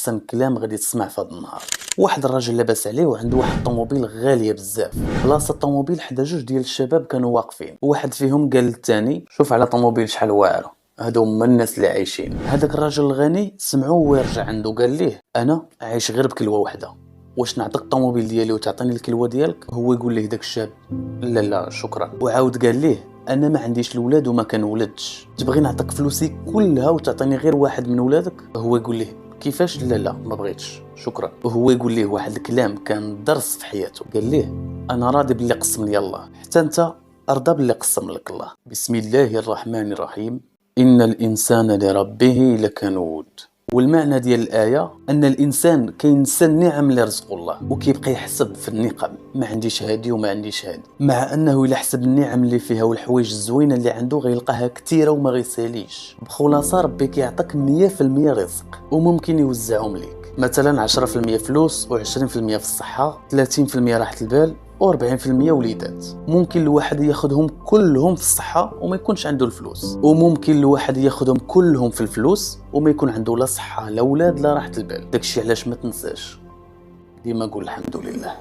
احسن كلام غادي تسمع في هذا النهار. واحد الراجل لاباس عليه وعنده واحد الطوموبيل غاليه بزاف. بلاصه الطوموبيل حدا جوج ديال الشباب كانوا واقفين، وواحد فيهم قال للثاني شوف على طوموبيل شحال واعره، هادو هما الناس اللي عايشين. هذاك الراجل الغني سمعوه ويرجع عنده قال ليه انا عايش غير بكلوه واحده، واش نعطيك الطوموبيل ديالي وتعطيني الكلوه ديالك؟ هو يقول ليه داك الشاب لا لا شكرا. وعاود قال ليه انا ما عنديش الاولاد وما كنولدش، تبغي نعطيك فلوسي كلها وتعطيني غير واحد من ولادك؟ هو يقول ليه كيفاش؟ لا لا ما بغيتش شكرا. وهو يقول ليه واحد الكلام كان درس في حياته، قال ليه انا راضي باللي قسم لي الله، حتى انت ارضى باللي قسم لك الله. بسم الله الرحمن الرحيم. ان الانسان لربه لكنود. والمعنى ديال الآية أن الإنسان كينسى النعم اللي رزقه الله وكيبقى يحسب في النقم، ما عنديش هادي وما عنديش هادي، مع أنه إلا حسب النعم اللي فيها والحوايج الزوينة اللي عنده غيلقاها كثيرة وما غيساليش. بخلاصة ربي كيعطيك 100% رزق وممكن يوزعهم ليك، مثلا 10% فلوس و20% في الصحة، 30% راحة البال و40% وليدات. ممكن الواحد ياخذهم كلهم في الصحة وما يكونش عنده الفلوس، وممكن الواحد ياخذهم كلهم في الفلوس وما يكون عنده لا صحة لا اولاد لا راحة البال. داكشي علاش ما تنساش ديما قول الحمد لله.